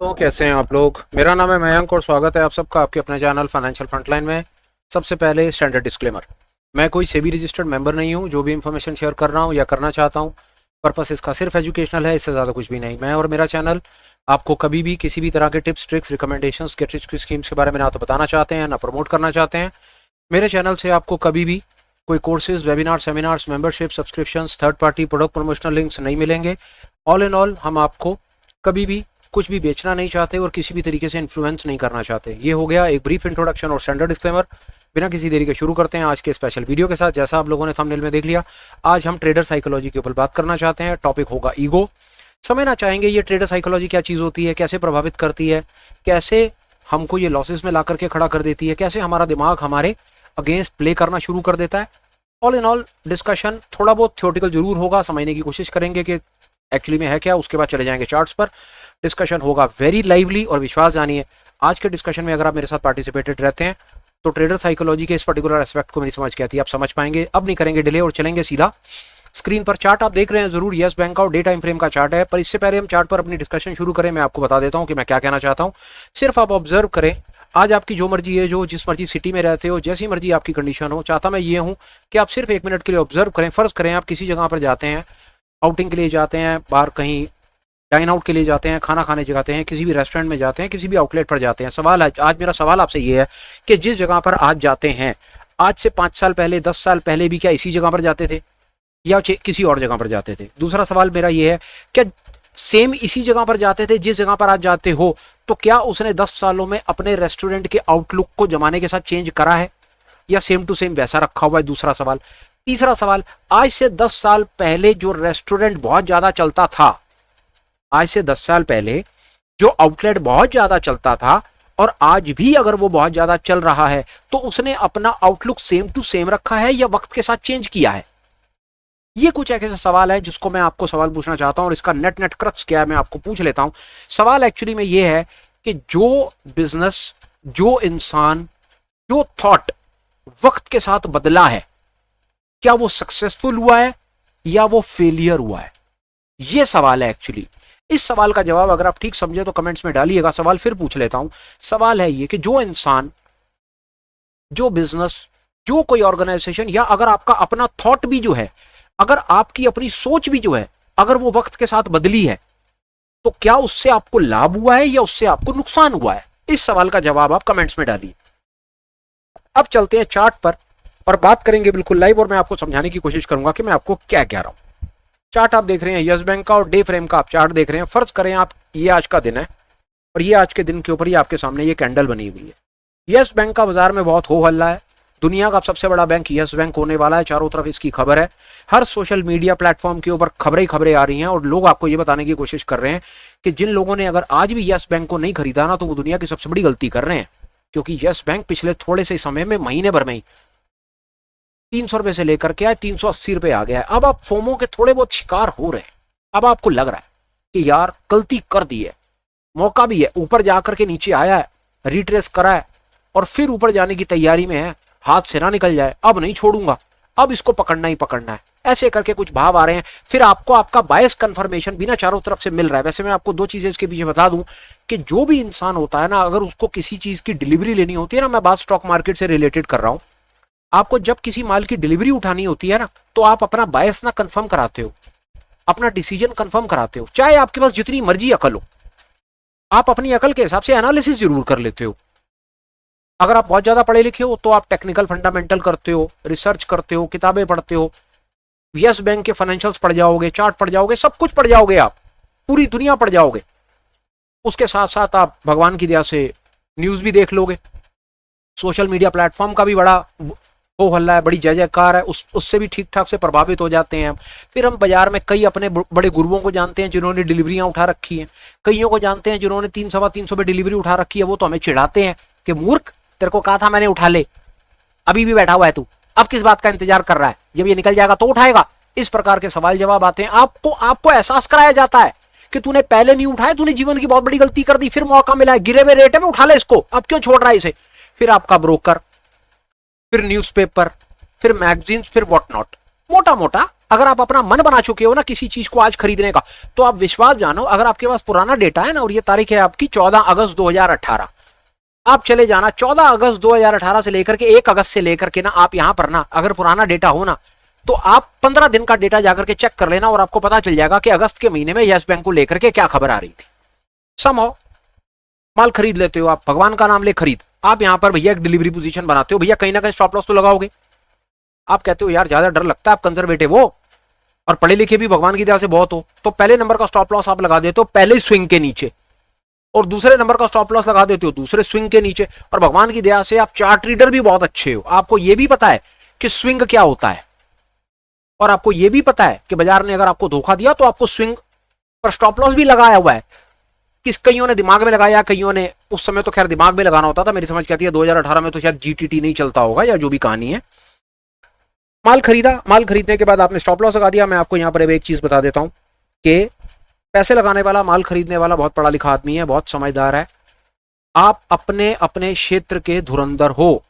तो कैसे हैं आप लोग। मेरा नाम है मयंक और स्वागत है आप सबका आपके अपने चैनल फाइनेंशियल फ्रंटलाइन में। सबसे पहले स्टैंडर्ड डिस्क्लेमर, मैं कोई सेबी रजिस्टर्ड मेंबर नहीं हूं। जो भी इंफॉर्मेशन शेयर कर रहा हूं या करना चाहता हूं, पर्पस इसका सिर्फ एजुकेशनल है, इससे ज़्यादा कुछ भी नहीं। मैं और मेरा चैनल आपको कभी भी किसी भी तरह के tips tricks recommendations get rich quick schemes के बारे में ना तो बताना चाहते हैं ना प्रमोट करना चाहते हैं। मेरे चैनल से आपको कभी भी कोई courses, webinar, seminars, membership, subscriptions, third party product promotional links नहीं मिलेंगे। ऑल इन ऑल, हम आपको कभी भी कुछ भी बेचना नहीं चाहते और किसी भी तरीके से इन्फ्लुएंस नहीं करना चाहते। ये हो गया एक ब्रीफ इंट्रोडक्शन और स्टैंडर्ड डिस्क्लेमर। बिना किसी देरी के शुरू करते हैं आज के स्पेशल वीडियो के साथ। जैसा आप लोगों ने थंबनेल में देख लिया, आज हम ट्रेडर साइकोलॉजी के ऊपर बात करना चाहते हैं। टॉपिक होगा ईगो। समझना चाहेंगे ये ट्रेडर साइकोलॉजी क्या चीज़ होती है, कैसे प्रभावित करती है, कैसे हमको ये लॉसेस में ला करके खड़ा कर देती है, कैसे हमारा दिमाग हमारे अगेंस्ट प्ले करना शुरू कर देता है। ऑल इन ऑल डिस्कशन थोड़ा बहुत थ्योरेटिकल जरूर होगा, समझने की कोशिश करेंगे कि एक्चुअली में है क्या। उसके बाद चले जाएंगे चार्ट्स पर। डिस्कशन होगा वेरी लाइवली और विश्वास जानिए, आज के डिस्कशन में अगर आप मेरे साथ पार्टिसिपेटेड रहते हैं तो ट्रेडर साइकोलॉजी के इस पर्टिकुलर एस्पेक्ट को मेरी समझ के आती है, आप समझ पाएंगे। अब नहीं करेंगे डिले और चलेंगे सीधा स्क्रीन पर। चार्ट आप देख रहे हैं जरूर, यस बैंक का और डे टाइम फ्रेम का चार्ट है। पर इससे पहले हम चार्ट पर अपनी डिस्कशन शुरू करें, मैं आपको बता देता हूं कि मैं क्या कहना चाहता हूं। सिर्फ आप ऑब्जर्व करें, आज आपकी जो मर्जी है, जो जिस मर्जी सिटी में रहते हो, जैसी मर्जी आपकी कंडीशन हो, चाहता मैं ये हूं कि आप सिर्फ 1 मिनट के लिए ऑब्जर्व करें। फर्ज करें आप किसी जगह पर जाते हैं, आउटिंग के लिए जाते हैं, बाहर कहीं डाइन आउट के लिए जाते हैं, खाना खाने जाते हैं, किसी भी रेस्टोरेंट में जाते हैं, किसी भी आउटलेट पर जाते हैं। सवाल है, आज मेरा सवाल आपसे ये है कि जिस जगह पर आज जाते हैं, आज से 5 साल पहले, 10 साल पहले भी क्या इसी जगह पर जाते थे या किसी और जगह पर जाते थे? दूसरा सवाल मेरा ये है, क्या सेम इसी जगह पर जाते थे जिस जगह पर आज जाते हो? तो क्या उसने 10 सालों में अपने रेस्टोरेंट के आउटलुक को जमाने के साथ चेंज करा है या सेम टू सेम वैसा रखा हुआ है? दूसरा सवाल। तीसरा सवाल, आज से 10 साल पहले जो रेस्टोरेंट बहुत ज्यादा चलता था, आज से 10 साल पहले जो आउटलेट बहुत ज्यादा चलता था और आज भी अगर वो बहुत ज्यादा चल रहा है, तो उसने अपना आउटलुक सेम टू सेम रखा है या वक्त के साथ चेंज किया है? ये कुछ ऐसे सवाल है जिसको मैं आपको सवाल पूछना चाहता हूं और इसका नेट क्रक्स क्या है मैं आपको पूछ लेता हूं। सवाल एक्चुअली में ये है कि जो बिजनेस, जो इंसान, जो थॉट वक्त के साथ बदला है, क्या वो सक्सेसफुल हुआ है या वो फेलियर हुआ है? ये सवाल है एक्चुअली। इस सवाल का जवाब अगर आप ठीक समझे तो कमेंट्स में डालिएगा। सवाल फिर पूछ लेता हूं। सवाल है ये कि जो इंसान, जो बिजनेस, जो कोई ऑर्गेनाइजेशन, या अगर आपका अपना थॉट भी जो है, अगर आपकी अपनी सोच भी जो है, अगर वो वक्त के साथ बदली है, तो क्या उससे आपको लाभ हुआ है या उससे आपको नुकसान हुआ है? इस सवाल का जवाब आप कमेंट्स में डालिए। अब चलते हैं चार्ट पर और बात करेंगे बिल्कुल लाइव, और मैं आपको समझाने की कोशिश करूंगा कि मैं आपको क्या कह रहा हूं। चार्ट आप देख रहे हैं यस बैंक का और डे फ्रेम का आप चार्ट देख रहे हैं। फर्ज करें आप, ये आज का दिन है और ये आज के दिन के ऊपर ही आपके सामने ये कैंडल बनी हुई है। यस बैंक का बाजार में बहुत हो हल्ला है। दुनिया का सबसे बड़ा बैंक यस बैंक होने वाला है, चारों तरफ इसकी खबर है। हर सोशल मीडिया प्लेटफॉर्म के ऊपर खबरें खबरें आ रही हैं और लोग आपको ये बताने की कोशिश कर रहे हैं कि जिन लोगों ने अगर आज भी यस बैंक को नहीं खरीदा ना, तो वो दुनिया की सबसे बड़ी गलती कर रहे हैं। क्योंकि यस बैंक पिछले थोड़े से समय में, महीने भर में ही 300 रुपए से लेकर के आज 380 रुपए आ गया है। अब आप फोमो के थोड़े बहुत शिकार हो रहे हैं। अब आपको लग रहा है कि यार गलती कर दी है, मौका भी है, ऊपर जाकर के नीचे आया है, रिट्रेस करा है और फिर ऊपर जाने की तैयारी में है, हाथ से ना निकल जाए, अब नहीं छोड़ूंगा, अब इसको पकड़ना ही पकड़ना है, ऐसे करके कुछ भाव आ रहे हैं। फिर आपको आपका बायस कंफर्मेशन भी ना चारों तरफ से मिल रहा है। वैसे मैं आपको 2 चीजें इसके पीछे बता दूं कि जो भी इंसान होता है ना, अगर उसको किसी चीज की डिलीवरी लेनी होती है ना, मैं बात स्टॉक मार्केट से रिलेटेड कर रहा हूं, आपको जब किसी माल की डिलीवरी उठानी होती है ना, तो आप अपना बायस ना कंफर्म कराते हो, अपना डिसीजन कंफर्म कराते हो। चाहे आपके पास जितनी मर्जी अकल हो, आप अपनी अकल के हिसाब से एनालिसिस जरूर कर लेते हो। अगर आप बहुत ज्यादा पढ़े लिखे हो तो आप टेक्निकल फंडामेंटल करते हो, रिसर्च करते हो, किताबें पढ़ते हो, यस बैंक के फाइनेंशियल्स पढ़ जाओगे, चार्ट पढ़ जाओगे, सब कुछ पढ़ जाओगे, आप पूरी दुनिया पढ़ जाओगे। उसके साथ साथ आप भगवान की दया से न्यूज भी देख लोगे। सोशल मीडिया प्लेटफॉर्म का भी बड़ा हो हल्ला है, बड़ी जय जयकार है, उससे भी ठीक ठाक से प्रभावित हो जाते हैं हम। फिर हम बाजार में कई अपने बड़े गुरुओं को जानते हैं जिन्होंने डिलीवरियां उठा रखी हैं, कईयों को जानते हैं जिन्होंने 300-350 पे डिलीवरी उठा रखी है। वो तो हमें चिढ़ाते हैं कि मूर्ख, तेरे को कहा था मैंने उठा ले, अभी भी बैठा हुआ है तू, अब किस बात का इंतजार कर रहा है, जब ये निकल जाएगा तो उठाएगा। इस प्रकार के सवाल जवाब आते हैं। आपको एहसास कराया जाता है कि तूने पहले नहीं उठाया, तूने जीवन की बहुत बड़ी गलती कर दी, फिर मौका मिला है, गिरे हुए रेट में उठा ले इसको, अब क्यों छोड़ रहा है इसे। फिर आपका ब्रोकर, फिर न्यूज़पेपर, फिर मैगजीन्स, फिर व्हाट नॉट, मोटा मोटा अगर आप अपना मन बना चुके हो ना किसी चीज को आज खरीदने का, तो आप विश्वास जानो, अगर आपके पास पुराना डेटा है ना, और ये तारीख है आपकी 14 अगस्त 2018, आप चले जाना 14 अगस्त 2018 से लेकर के 1 अगस्त से लेकर के ना, आप यहां पर ना अगर पुराना डेटा हो ना, तो आप 15 दिन का डेटा जाकर के चेक कर लेना और आपको पता चल जाएगा कि अगस्त के महीने में यस बैंक को लेकर के क्या खबर आ रही थी। समहाउ माल खरीद लेते हो आप, भगवान का नाम ले खरीद, आप यहां पर भैया एक डिलीवरी पोजीशन बनाते हो, भैया कहीं ना कहीं स्टॉप लॉस तो लगाओगे। आप कहते हो यार ज्यादा डर लगता है, आप कंजर्वेटिव हो और पढ़े लिखे भी भगवान की दया से बहुत हो, तो पहले नंबर का स्टॉप लॉस आप लगा देते हो पहले स्विंग के नीचे, और दूसरे नंबर का स्टॉप लॉस लगा देते हो दूसरे स्विंग के नीचे। और भगवान की दया से आप चार्ट रीडर भी बहुत अच्छे हो, आपको यह भी पता है कि स्विंग क्या होता है, और आपको यह भी पता है कि बाजार ने अगर आपको धोखा दिया तो आपको स्विंग पर स्टॉप लॉस भी लगाया हुआ है। कईयों ने दिमाग में लगाया, कईयों ने, उस समय तो खैर दिमाग में लगाना होता था, मेरी समझ कहती है 2018 में तो शायद जीटीटी नहीं चलता होगा या जो भी कहानी है। माल खरीदा, माल खरीदने के बाद आपने स्टॉप लॉस लगा दिया। मैं आपको यहां पर एक चीज बता देता हूं कि पैसे लगाने वाला, माल खरीदने वाला बहुत पढ़ा लिखा आदमी है, बहुत समझदार है। आप अपने अपने क्षेत्र के धुरंधर हो।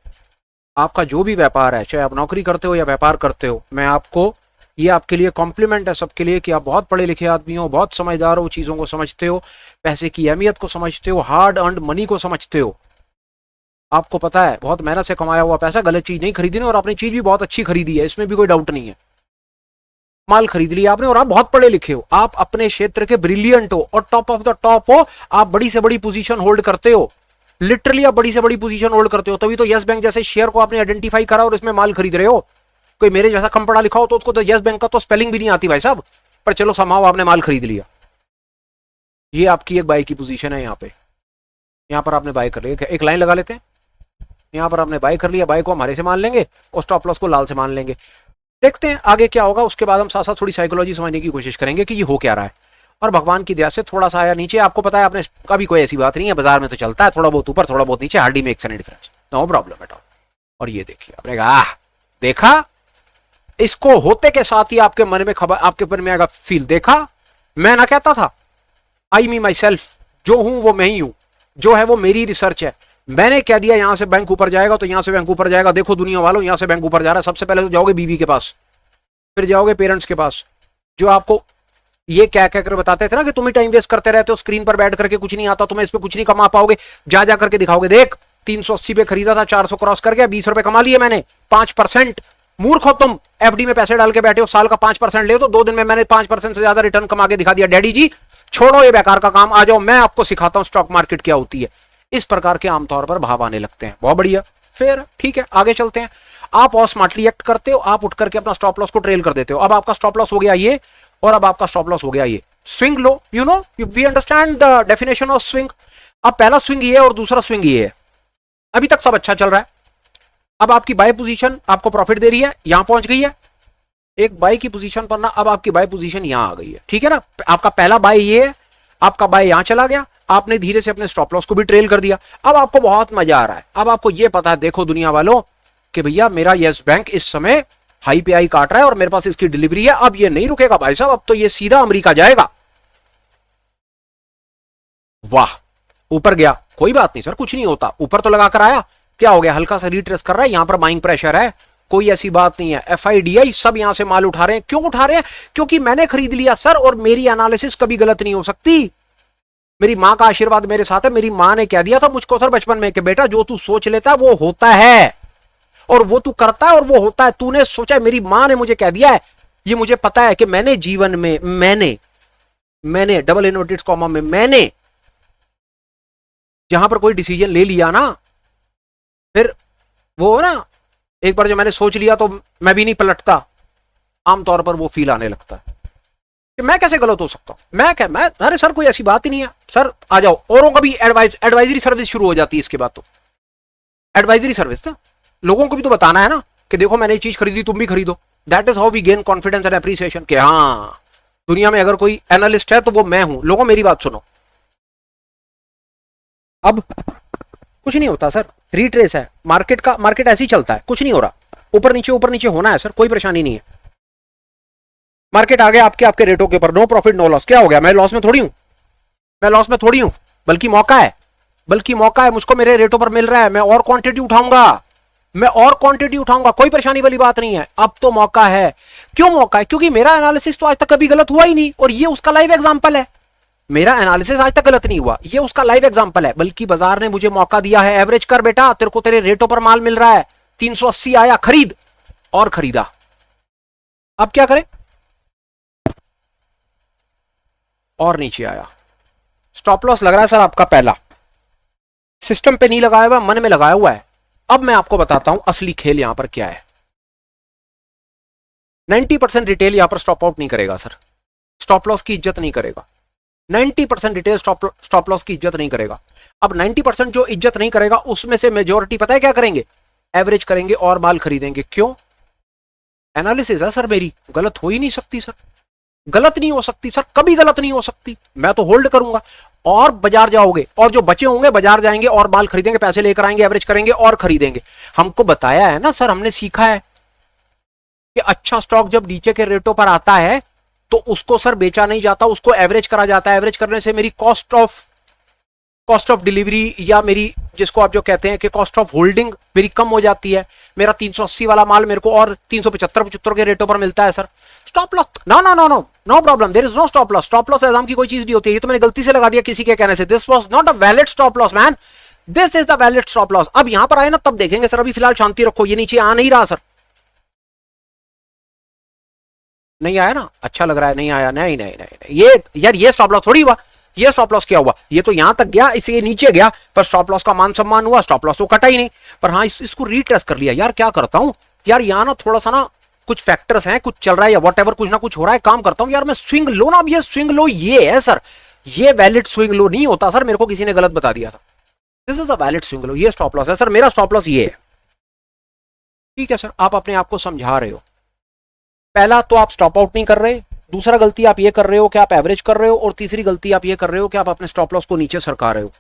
आपका जो भी व्यापार है, चाहे आप नौकरी करते हो या व्यापार करते हो, मैं आपको, ये आपके लिए कॉम्प्लीमेंट है सबके लिए कि आप बहुत पढ़े लिखे आदमी हो, बहुत समझदार हो, चीजों को समझते हो, पैसे की अहमियत को समझते हो, हार्ड अर्नड मनी को समझते हो। आपको पता है बहुत मेहनत से कमाया हुआ पैसा, गलत चीज नहीं खरीदी, और आपने चीज भी बहुत अच्छी खरीदी है, इसमें भी कोई डाउट नहीं है। माल खरीद लिया आपने और आप बहुत पढ़े लिखे हो, आप अपने क्षेत्र के ब्रिलियंट हो और टॉप ऑफ द टॉप हो, आप बड़ी से बड़ी पोजीशन होल्ड करते हो, लिटरली आप बड़ी से बड़ी पोजीशन होल्ड करते हो, तभी तो यस बैंक जैसे शेयर को आपने आइडेंटिफाई करा और इसमें माल खरीद रहे हो। कोई मेरे जैसा कम पढ़ा लिखा हो तो उसको तो यस बैंक का तो स्पेलिंग भी नहीं आती भाई साहब, पर चलो समाओ आपने माल खरीद लिया। ये आपकी एक बाई की पोजीशन है, यहां पर आपने बाय कर लिया। एक लाइन लगा लेते हैं, यहां पर आपने बाय कर लिया, बाय को हमारे से मान लेंगे और स्टॉप लॉस को लाल से मान लेंगे। देखते हैं आगे क्या होगा, उसके बाद हम साथ साथ थोड़ी साइकोलॉजी समझने की कोशिश करेंगे कि ये हो क्या रहा है। और भगवान की दया से थोड़ा सा आया नीचे, आपको पता है आपने कभी, कोई ऐसी बात नहीं है, बाजार में तो चलता है थोड़ा बहुत ऊपर थोड़ा बहुत नीचे, hardly makes any difference, no problem at all. और ये देखिए आपने कहा देखा, इसको होते के साथ ही आपके मन में खबर, आपके मन में आएगा फील, देखा मैं ना कहता था, आई मी माई सेल्फ, जो हूं वो मैं ही हूं, जो है वो मेरी रिसर्च है, मैंने कह दिया यहां से बैंक ऊपर जाएगा तो यहां से बैंक ऊपर जाएगा। देखो दुनिया वालों, यहां से बैंक ऊपर जा रहा है, सबसे पहले तो जाओगे बीवी के पास, फिर जाओगे पेरेंट्स के पास, जो आपको ये क्या क्या कर बताते थे ना कि तुम ही टाइम वेस्ट करते रहते हो, स्क्रीन पर बैठ करके कुछ नहीं आता तुम्हें, इस पे कुछ नहीं कमा पाओगे, जा जा करके दिखाओगे, देख 380 पे खरीदा था, 400 क्रॉस कर गया, 20 रुपए कमा लिए मैंने, 5%। मूर्ख हो तुम, एफडी में पैसे डाल के बैठे हो, साल का 5% ले तो 2 दिन में मैंने 5% से ज्यादा रिटर्न कमा के दिखा दिया। डैडी जी छोड़ो ये बेकार का काम, आ जाओ मैं आपको सिखाता हूं स्टॉक मार्केट क्या होती है। इस प्रकार के आमतौर पर भाव आने लगते हैं। बहुत बढ़िया, फिर ठीक है आगे चलते हैं। आप और स्मार्टली एक्ट करते हो, आप उठ करके अपना स्टॉप लॉस को ट्रेल कर देते हो। अब आपका स्टॉप लॉस हो गया ये, और अब आपका स्टॉप लॉस हो गया ये। Swing low, you know, we understand the definition of swing. अब पहला स्विंग ये है और दूसरा स्विंग ये है। अभी तक सब अच्छा चल रहा है। अब आपकी बाय पोजीशन आपको प्रॉफिट दे रही है, यहां पहुंच गई है एक बाय की पोजीशन पर ना, अब आपकी बाय पोजीशन यहां आ गई है, ठीक है ना। आपका पहला बाय ये है, आपका बाय यहां चला गया, आपने धीरे से अपने स्टॉप लॉस को भी ट्रेल कर दिया। अब आपको बहुत मजा आ रहा है, अब आपको ये पता है, देखो दुनिया वालों, कि भैया मेरा यस बैंक इस समय हाई पे हाई काट रहा है और मेरे पास इसकी डिलीवरी है, अब ये नहीं रुकेगा भाई साहब, अब तो ये सीधा अमेरिका जाएगा। वाह, ऊपर गया, कोई बात नहीं सर, कुछ नहीं होता, ऊपर तो लगाकर आया, क्या हो गया, हल्का सा रिट्रेस कर रहा है, यहां पर बाइंग प्रेशर है, कोई ऐसी बात नहीं है। एफआईडीआई सब यहां से माल उठा रहे हैं। क्यों उठा रहे हैं? क्योंकि मैंने खरीद लिया सर, और मेरी एनालिसिस कभी गलत नहीं हो सकती। मेरी मां का आशीर्वाद मेरे साथ है। मेरी मां ने कह दिया था मुझको सर बचपन में कि बेटा जो तू सोच लेता है वो होता है, और वो तू करता है और वो होता है। तूने सोचा, मेरी मां ने मुझे कह दिया है, ये मुझे पता है कि मैंने जीवन में मैंने डबल इन्वर्टेड कॉमा में मैंने जहां पर कोई डिसीजन ले लिया ना, फिर वो ना, एक बार जो मैंने सोच लिया तो मैं भी नहीं पलटता। आमतौर पर वो फील आने लगता है कि मैं कैसे गलत हो सकता हूं, मैं अरे सर कोई ऐसी बात ही नहीं है सर, आ जाओ। औरों का भी एडवाइजरी सर्विस शुरू हो जाती है इसके बाद। तो एडवाइजरी सर्विस ना, लोगों को भी तो बताना है ना कि देखो मैंने ये चीज खरीदी, तुम भी खरीदो। That is how we gain confidence and appreciation कि हाँ, दुनिया में अगर कोई एनालिस्ट है तो वो मैं हूं। लोगों मेरी बात सुनो। अब कुछ नहीं होता सर, रिट्रेस है मार्केट ऐसे ही चलता है, कुछ नहीं हो रहा, ऊपर नीचे होना है सर, कोई परेशानी नहीं है। मार्केट आ गया आपके रेटों के ऊपर, नो प्रॉफिट नो लॉस। क्या हो गया, मैं लॉस में थोड़ी हूं, बल्कि मौका है, मुझको मेरे रेटों पर मिल रहा है, मैं और क्वांटिटी उठाऊंगा। मैं और क्वांटिटी उठाऊंगा, कोई परेशानी वाली बात नहीं है। अब तो मौका है। क्यों मौका है? क्योंकि मेरा एनालिसिस तो आज तक कभी गलत हुआ ही नहीं, और ये उसका लाइव एग्जांपल है। मेरा एनालिसिस आज तक गलत नहीं हुआ, ये उसका लाइव एग्जांपल है। बल्कि बाजार ने मुझे मौका दिया है, एवरेज कर बेटा, तेरे को तेरे रेटों पर माल मिल रहा है, 380 आया, खरीद, और खरीदा। अब क्या करें? और नीचे आया। स्टॉप लॉस लग रहा है सर आपका पहला, सिस्टम पे नहीं लगाया हुआ, मन में लगाया हुआ है। अब मैं आपको बताता हूं असली खेल यहां पर क्या है। 90% रिटेल यहां पर स्टॉप आउट नहीं करेगा सर, स्टॉप लॉस की इज्जत नहीं करेगा। 90% रिटेल स्टॉप लॉस की इज्जत नहीं करेगा। अब 90% जो इज्जत नहीं करेगा उसमें से मेजॉरिटी पता है क्या करेंगे? एवरेज करेंगे और माल खरीदेंगे। क्यों? एनालिसिस है सर मेरी, गलत हो ही नहीं सकती सर, गलत नहीं हो सकती सर, कभी गलत नहीं हो सकती। मैं तो होल्ड करूंगा और बाजार जाओगे, और जो बचे होंगे बाजार जाएंगे और माल खरीदेंगे, पैसे लेकर आएंगे, एवरेज करेंगे और खरीदेंगे। हमको बताया है ना सर, हमने सीखा है कि अच्छा स्टॉक जब नीचे के रेटों पर आता है तो उसको सर बेचा नहीं जाता, उसको एवरेज करा जाता है। एवरेज करने से मेरी कॉस्ट ऑफ डिलीवरी, या मेरी जिसको आप जो कहते हैं कि कॉस्ट ऑफ होल्डिंग, मेरी कम हो जाती है। मेरा 380 वाला माल मेरे को और 375 के रेटों पर मिलता है sir. Stop loss no problem, there is no stop loss. Stop loss exam की कोई चीज नहीं होती है, ये तो मैंने गलती से लगा दिया किसी के कहने से। This was not a valid stop loss man, this is the valid stop loss. अब यहां पर आए ना तब देखेंगे सर, अभी फिलहाल शांति रखो। ये नीचे आ नहीं रहा सर, नहीं आया ना, अच्छा लग रहा है, नहीं आया, नहीं नहीं नहीं, ये यार ये स्टॉप लॉस थोड़ी हुआ। ये स्टॉप लॉस क्या हुआ? ये तो यहां तक गया, इसे ये नीचे गया, पर स्टॉप लॉस का मान सम्मान हुआ, स्टॉप लॉस तो कटा ही नहीं। पर हाँ, इसको रीट्रेस कर लिया। यार क्या करता हूं यार, यहां ना थोड़ा सा ना कुछ फैक्टर्स हैं, कुछ चल रहा है या व्हाटएवर, कुछ ना कुछ हो रहा है, काम करता हूं यार मैं। स्विंग लो ना, अब ये स्विंग लो ये है सर, ये वैलिड स्विंग लो नहीं होता सर, मेरे को किसी ने गलत बता दिया था। This is a valid swing low, ये स्टॉप लॉस है सर, मेरा स्टॉप लॉस ये है। ठीक है सर, आप अपने आप को समझा रहे हो। पहला तो आप स्टॉप आउट नहीं कर रहे, दूसरा गलती आप ये कर रहे हो कि आप एवरेज कर रहे हो, और तीसरी गलती आप ये कर रहे हो कि आप अपने स्टॉप लॉस को नीचे सरका रहे हो।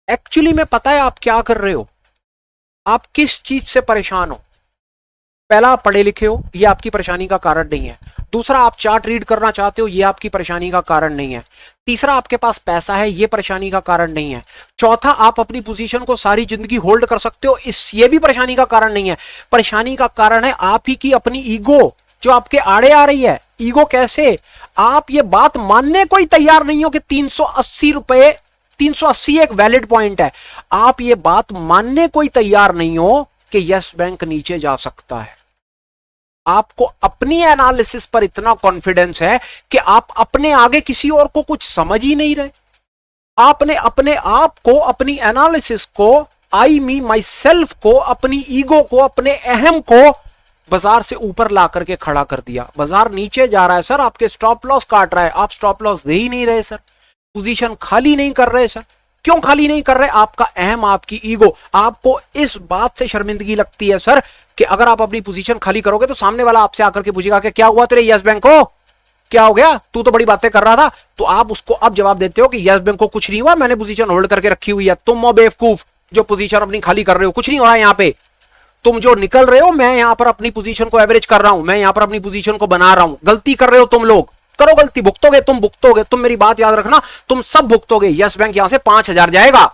एक्चुअली में पता है आप क्या कर रहे हो, आप किस चीज से परेशान हो। पहला, आप पढ़े लिखे हो, ये आपकी परेशानी का कारण नहीं है। दूसरा, आप चार्ट रीड करना चाहते हो, ये आपकी परेशानी का कारण नहीं है। तीसरा, आपके पास पैसा है, ये परेशानी का कारण नहीं है। चौथा, आप अपनी पोजीशन को सारी जिंदगी होल्ड कर सकते हो, ये भी परेशानी का कारण नहीं है। परेशानी का कारण है आप ही की अपनी ईगो, जो आपके आड़े आ रही है। ईगो कैसे? आप ये बात मानने को ही तैयार नहीं हो कि 380 रुपए, 380 एक वैलिड पॉइंट है। आप ये बात मानने को ही तैयार नहीं हो कि यस बैंक नीचे जा सकता है। आपको अपनी एनालिसिस पर इतना कॉन्फिडेंस है कि आप अपने आगे किसी और को कुछ समझ ही नहीं रहे। आपने अपने आप को, अपनी एनालिसिस को, आई मी माई सेल्फ को, अपनी ईगो को, अपने अहम को बाजार से ऊपर ला करके खड़ा कर दिया। बाजार नीचे जा रहा है सर, आपके स्टॉप लॉस काट रहा है, आप स्टॉप लॉस दे ही नहीं रहे सर, पोजीशन खाली नहीं कर रहे सर। क्यों खाली नहीं कर रहे? आपका अहम, आपकी ईगो। आपको इस बात से शर्मिंदगी लगती है सर कि अगर आप अपनी पोजीशन खाली करोगे तो सामने वाला आपसे आकर के पूछेगा कि क्या हुआ तेरे यस बैंक को, क्या हो गया, तू तो बड़ी बातें कर रहा था। तो आप उसको अब जवाब देते हो कि यस बैंक को कुछ नहीं हुआ, मैंने पोजीशन होल्ड करके रखी हुई है। तुम वो बेवकूफ जो पोजीशन अपनी खाली कर रहे हो, कुछ नहीं हो रहा है यहां पे। तुम जो निकल रहे हो, मैं यहां पर अपनी पोजीशन को एवरेज कर रहा हूं, मैं यहां पर अपनी पोजीशन को बना रहा हूं। गलती कर रहे हो तुम लोग, करो गलती, भुगतोगे, तुम भुगतोगे, तुम मेरी बात याद रखना, तुम सब भुगतोगे। यस बैंक यहां से 5000 जाएगा।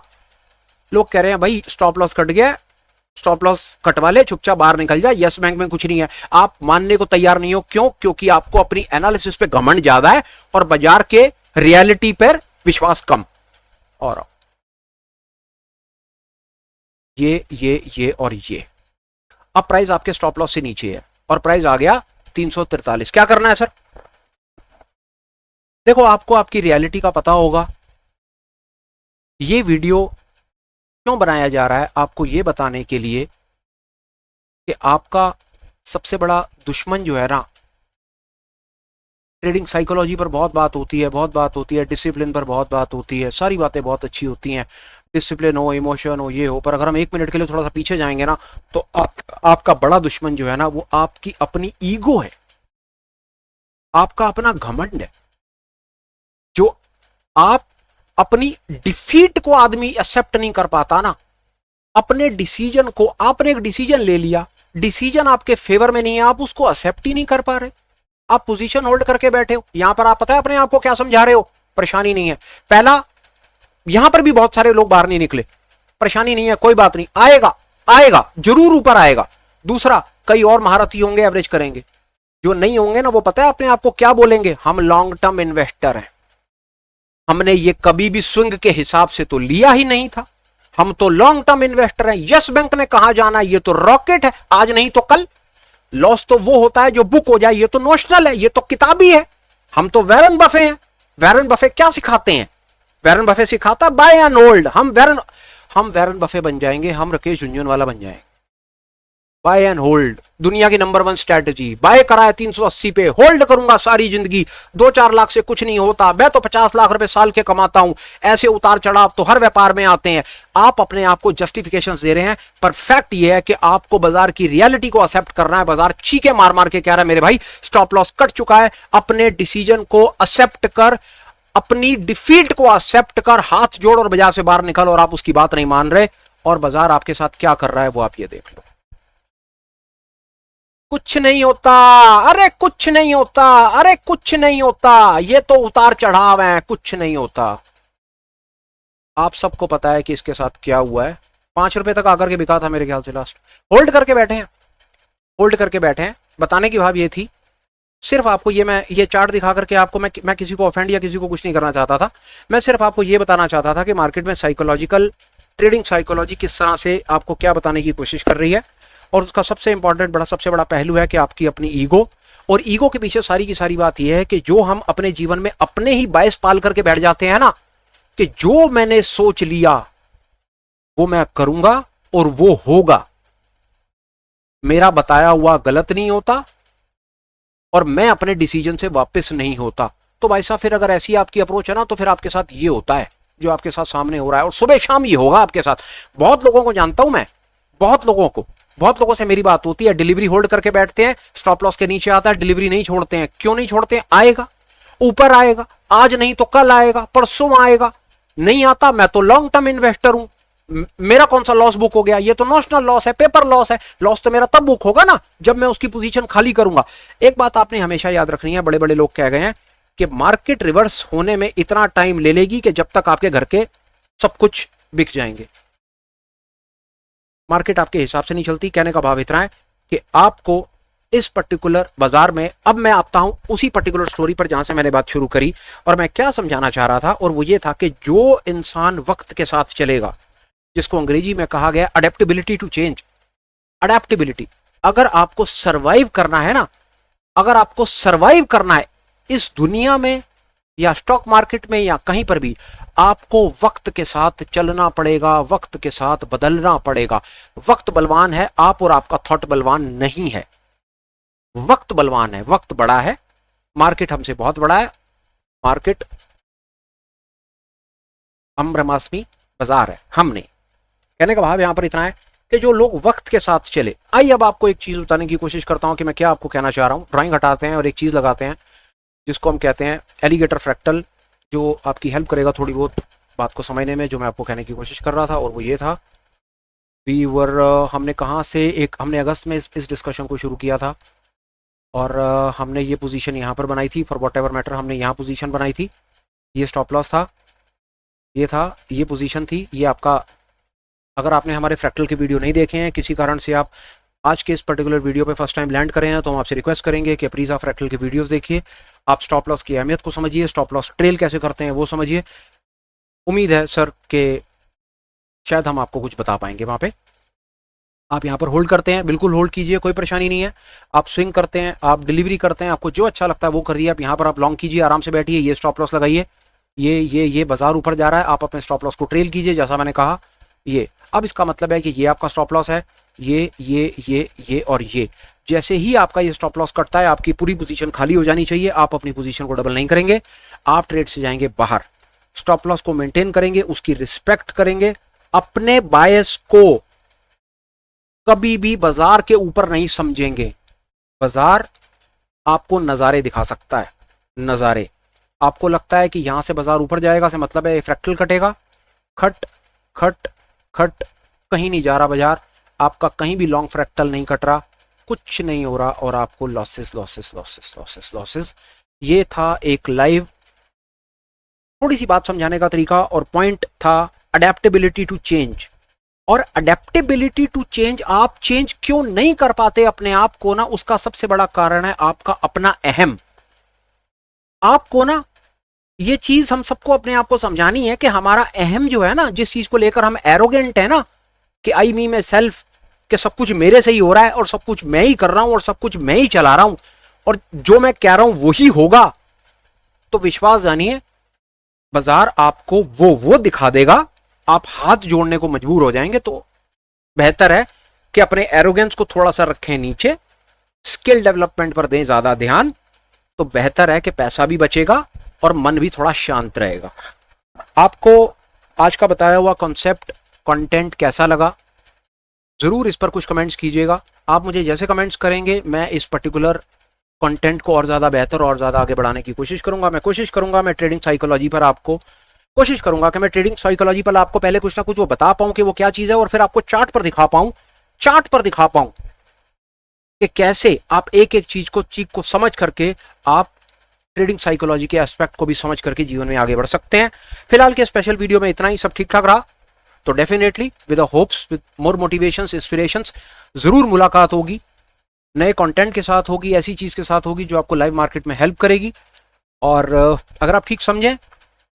लोग कह रहे हैं भाई स्टॉप लॉस कट गया, स्टॉप लॉस कटवा ले, चुपचाप बाहर निकल जाए, यस बैंक में कुछ नहीं है। आप मानने को तैयार नहीं हो। क्यों? क्योंकि आपको अपनी एनालिसिस पे घमंड ज्यादा है और बाजार के रियलिटी पर विश्वास कम। और ये और ये, अब प्राइस आपके स्टॉप लॉस से नीचे है और प्राइस आ गया 343। क्या करना है सर? देखो, आपको आपकी रियलिटी का पता होगा। ये वीडियो क्यों बनाया जा रहा है? आपको ये बताने के लिए कि आपका सबसे बड़ा दुश्मन जो है ना, ट्रेडिंग साइकोलॉजी पर बहुत बात होती है, बहुत बात होती है, डिसिप्लिन पर बहुत बात होती है, सारी बातें बहुत अच्छी होती हैं, डिसिप्लिन हो, इमोशन हो, ये हो। पर अगर हम 1 मिनट के लिए थोड़ा सा पीछे जाएंगे ना, तो आपका बड़ा दुश्मन जो है ना, वो आपकी अपनी ईगो है, आपका अपना घमंड है। जो आप अपनी डिफीट को आदमी एक्सेप्ट नहीं कर पाता ना, अपने डिसीजन को, आपने एक डिसीजन ले लिया, डिसीजन आपके फेवर में नहीं है, आप उसको एक्सेप्ट ही नहीं कर पा रहे, आप पोजीशन होल्ड करके बैठे हो। यहां पर आप पता है अपने आप को क्या समझा रहे हो? परेशानी नहीं है। पहला, यहां पर भी बहुत सारे लोग बाहर नहीं निकले, परेशानी नहीं है, कोई बात नहीं, आएगा, आएगा, जरूर ऊपर आएगा। दूसरा, कई और महारथी होंगे एवरेज करेंगे, जो नहीं होंगे ना वो पता है अपने आप को क्या बोलेंगे, हम लॉन्ग टर्म इन्वेस्टर हैं, हमने ये कभी भी स्विंग के हिसाब से तो लिया ही नहीं था, हम तो लॉन्ग टर्म इन्वेस्टर हैं। यस बैंक ने कहा जाना, ये तो रॉकेट है, आज नहीं तो कल। लॉस तो वो होता है जो बुक हो जाए, ये तो नोशनल है, ये तो किताबी है। हम तो वैरन बफे हैं। वैरन बफे क्या सिखाते हैं? वैरन बफे सिखाता बाय एंड होल्ड। हम वैरन बफे बन जाएंगे, हम राकेश झुनझुनवाला बन जाएंगे। बाय एंड होल्ड, दुनिया की नंबर 1 स्ट्रैटेजी। बाय करा है 380 पे, होल्ड करूंगा सारी जिंदगी, 2-4 लाख से कुछ नहीं होता, मैं तो 50 लाख रुपए साल के कमाता हूं। ऐसे उतार चढ़ाव तो हर व्यापार में आते हैं। आप अपने आप को जस्टिफिकेशन दे रहे हैं, पर फैक्ट यह है कि आपको बाजार की रियलिटी को एक्सेप्ट करना है। बाजार चीखे मार मार के कह रहा है मेरे भाई स्टॉप लॉस कट चुका है, अपने डिसीजन को एक्सेप्ट कर, अपनी डिफीट को एक्सेप्ट कर, हाथ जोड़ और बाजार से बाहर निकल, और आप उसकी बात नहीं मान रहे। और बाजार आपके साथ क्या कर रहा है वो आप ये देख लो। कुछ नहीं होता, अरे कुछ नहीं होता, अरे कुछ नहीं होता, ये तो उतार चढ़ाव है, कुछ नहीं होता। आप सबको पता है कि इसके साथ क्या हुआ है। 5 रुपए तक आकर के बिका था मेरे ख्याल से लास्ट। होल्ड करके बैठे हैं, होल्ड करके बैठे हैं। बताने की भाव ये थी, सिर्फ आपको ये चार्ट दिखा करके आपको मैं किसी को ऑफेंड या किसी को कुछ नहीं करना चाहता था। मैं सिर्फ आपको ये बताना चाहता था कि मार्केट में साइकोलॉजिकल ट्रेडिंग साइकोलॉजी किस तरह से आपको क्या बताने की कोशिश कर रही है। और उसका सबसे इंपॉर्टेंट सबसे बड़ा पहलू है कि आपकी अपनी ईगो। और ईगो के पीछे सारी की सारी बात यह है कि जो हम अपने जीवन में अपने ही बायस पाल करके बैठ जाते हैं ना, कि जो मैंने सोच लिया वो मैं करूंगा और वो होगा, मेरा बताया हुआ गलत नहीं होता और मैं अपने डिसीजन से वापस नहीं होता। तो भाई साहब फिर अगर ऐसी आपकी अप्रोच है ना, तो फिर आपके साथ ये होता है जो आपके साथ सामने हो रहा है, और सुबह शाम ये होगा आपके साथ। बहुत लोगों को जानता हूं मैं, बहुत लोगों से मेरी बात होती है, डिलीवरी होल्ड करके बैठते हैं, स्टॉप लॉस के नीचे आता है, डिलीवरी नहीं छोड़ते हैं। क्यों नहीं छोड़ते हैं? आएगा, ऊपर आएगा, आज नहीं तो कल आएगा, परसों आएगा। नहीं आता, मैं तो लॉन्ग टर्म इन्वेस्टर हूं, मेरा कौन सा लॉस बुक हो गया? ये तो नोशनल लॉस है, पेपर लॉस है। लॉस तो मेरा तब बुक होगा ना जब मैं उसकी पोजीशन खाली करूंगा। एक बात आपने हमेशा याद रखनी है, बड़े बड़े लोग कह गए हैं कि मार्केट रिवर्स होने में इतना टाइम ले लेगी कि जब तक आपके घर के सब कुछ बिक जाएंगे। मार्केट आपके हिसाब से नहीं चलती। कहने का भाव इतना है कि आपको इस पर्टिकुलर बाजार में, अब मैं आता हूं उसी पर्टिकुलर स्टोरी पर जहां से मैंने बात शुरू करी, और मैं क्या समझाना चाह रहा था, और वो ये था कि जो इंसान वक्त के साथ चलेगा, जिसको अंग्रेजी में कहा गया अडेप्टेबिलिटी टू चेंज, अडेप्टेबिलिटी। अगर आपको सरवाइव करना है ना, अगर आपको सरवाइव करना है इस दुनिया में या स्टॉक मार्केट में या कहीं पर भी, आपको वक्त के साथ चलना पड़ेगा, वक्त के साथ बदलना पड़ेगा। वक्त बलवान है, आप और आपका थॉट बलवान नहीं है। वक्त बलवान है, वक्त बड़ा है, मार्केट हमसे बहुत बड़ा है। मार्केट हम ब्रह्मास्मि, बाजार है, हम नहीं। कहने का भाव यहां पर इतना है कि जो लोग वक्त के साथ चले। आइए अब आपको एक चीज बताने की कोशिश करता हूं कि मैं क्या आपको कहना चाह रहा हूं। ड्राइंग हटाते हैं और एक चीज लगाते हैं जिसको हम कहते हैं एलिगेटर फ्रैक्टल, जो आपकी हेल्प करेगा थोड़ी बहुत बात को समझने में, जो मैं आपको कहने की कोशिश कर रहा था। और वो ये था, हमने कहाँ से हमने अगस्त में इस डिस्कशन को शुरू किया था, और हमने ये पोजीशन यहाँ पर बनाई थी। फॉर वॉट एवर मैटर हमने यहाँ पोजीशन बनाई थी, ये स्टॉप लॉस था, ये था, ये पोजीशन थी, ये आपका। अगर आपने हमारे फ्रैक्टल के वीडियो नहीं देखे हैं, किसी कारण से आप आज के इस पर्टिकुलर वीडियो पे फर्स्ट टाइम लैंड करें हैं, तो हम आपसे रिक्वेस्ट करेंगे कि प्लीज़ आप फ्रैक्टल के वीडियोस देखिए, आप स्टॉप लॉस की अहमियत को समझिए, स्टॉप लॉस ट्रेल कैसे करते हैं वो समझिए। उम्मीद है सर कि शायद हम आपको कुछ बता पाएंगे वहाँ पे। आप यहाँ पर होल्ड करते हैं, बिल्कुल होल्ड कीजिए, कोई परेशानी नहीं है। आप स्विंग करते हैं, आप डिलीवरी करते हैं, आपको जो अच्छा लगता है वो करिए। आप यहाँ पर आप लॉन्ग कीजिए, आराम से बैठिए, ये स्टॉप लॉस लगाइए, ये बाजार ऊपर जा रहा है, आप अपने स्टॉप लॉस को ट्रेल कीजिए, जैसा मैंने कहा। ये अब इसका मतलब है कि ये आपका स्टॉप लॉस है, ये और ये। जैसे ही आपका ये स्टॉप लॉस कटता है, आपकी पूरी पोजीशन खाली हो जानी चाहिए। आप अपनी पोजीशन को डबल नहीं करेंगे, आप ट्रेड से जाएंगे बाहर। स्टॉप लॉस को मेंटेन करेंगे, उसकी रिस्पेक्ट करेंगे, अपने बायस को कभी भी बाजार के ऊपर नहीं समझेंगे। बाजार आपको नजारे दिखा सकता है, नजारे। आपको लगता है कि यहां से बाजार ऊपर जाएगा से मतलब है फ्रैक्टल कटेगा, खट खट खट, कहीं नहीं जा रहा बाजार आपका, कहीं भी लॉन्ग फ्रैक्टल नहीं कट रहा, कुछ नहीं हो रहा, और आपको losses losses losses losses losses. ये था एक लाइव थोड़ी सी बात समझाने का तरीका, और पॉइंट था अडेप्टेबिलिटी टू चेंज। और अडेप्टेबिलिटी टू चेंज, आप चेंज क्यों नहीं कर पाते अपने आप को ना, उसका सबसे बड़ा कारण है आपका अपना अहम। आपको ना ये चीज हम सबको अपने आप को समझानी है कि हमारा अहम जो है ना, जिस चीज को लेकर हम एरोगेंट है ना कि आई मी मैं सेल्फ, कि सब कुछ मेरे से ही हो रहा है और सब कुछ मैं ही कर रहा हूं और सब कुछ मैं ही चला रहा हूं और जो मैं कह रहा हूं वही होगा, तो विश्वास जानिए बाजार आपको वो दिखा देगा, आप हाथ जोड़ने को मजबूर हो जाएंगे। तो बेहतर है कि अपने एरोगेंस को थोड़ा सा रखें नीचे, स्किल डेवलपमेंट पर दें ज्यादा ध्यान, तो बेहतर है कि पैसा भी बचेगा और मन भी थोड़ा शांत रहेगा। आपको आज का बताया हुआ कॉन्सेप्ट कंटेंट कैसा लगा, जरूर इस पर कुछ कमेंट्स कीजिएगा। आप मुझे जैसे कमेंट्स करेंगे मैं इस पर्टिकुलर कंटेंट को और ज़्यादा बेहतर और ज़्यादा आगे बढ़ाने की कोशिश करूंगा। मैं कोशिश करूंगा मैं ट्रेडिंग साइकोलॉजी पर आपको पहले कुछ ना कुछ वो बता पाऊं कि वो क्या चीज़ है, और फिर आपको चार्ट पर दिखा पाऊं कि कैसे आप एक एक चीज को समझ करके आप ट्रेडिंग साइकोलॉजी के एस्पेक्ट को भी समझ करके जीवन में आगे बढ़ सकते हैं। फिलहाल के स्पेशल वीडियो में इतना ही। सब ठीक ठाक रहा तो definitely with hopes, with more motivations, inspirations, जरूर मुलाकात होगी, नए कंटेंट के साथ होगी, ऐसी चीज के साथ होगी जो आपको लाइव मार्केट में हेल्प करेगी। और अगर आप ठीक समझें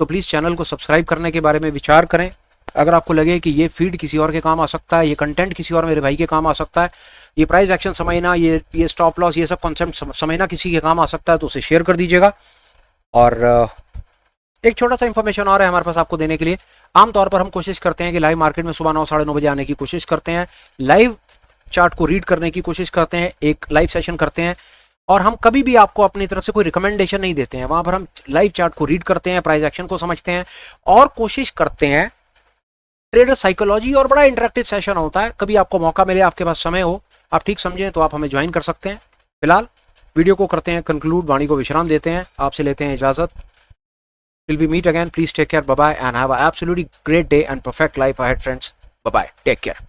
तो प्लीज चैनल को सब्सक्राइब करने के बारे में विचार करें। अगर आपको लगे कि ये फीड किसी और के काम आ सकता है, ये कंटेंट किसी और मेरे भाई के काम आ सकता है, ये प्राइस एक्शन समझना, ये स्टॉप लॉस, ये सब कॉन्सेप्ट समझना किसी के काम आ सकता है, तो उसे शेयर कर दीजिएगा। और एक छोटा सा इन्फॉर्मेशन और है हमारे पास आपको देने के लिए। आमतौर पर हम कोशिश करते हैं कि लाइव मार्केट में सुबह 9 साढ़े 9 बजे आने की कोशिश करते हैं, लाइव चार्ट को रीड करने की कोशिश करते हैं, एक लाइव सेशन करते हैं, और हम कभी भी आपको अपनी तरफ से कोई रिकमेंडेशन नहीं देते हैं। वहां पर हम लाइव चार्ट को रीड करते हैं, प्राइस एक्शन को समझते हैं और कोशिश करते हैं ट्रेडर साइकोलॉजी, और बड़ा इंटरेक्टिव सेशन होता है। कभी आपको मौका मिले, आपके पास समय हो, आप ठीक समझें तो आप हमें ज्वाइन कर सकते हैं। फिलहाल वीडियो को करते हैं कंक्लूड, वाणी को विश्राम देते हैं, आपसे लेते हैं इजाजत। Till we meet again, please take care, bye bye, and have an absolutely great day and perfect life ahead, friends. Bye bye, take care.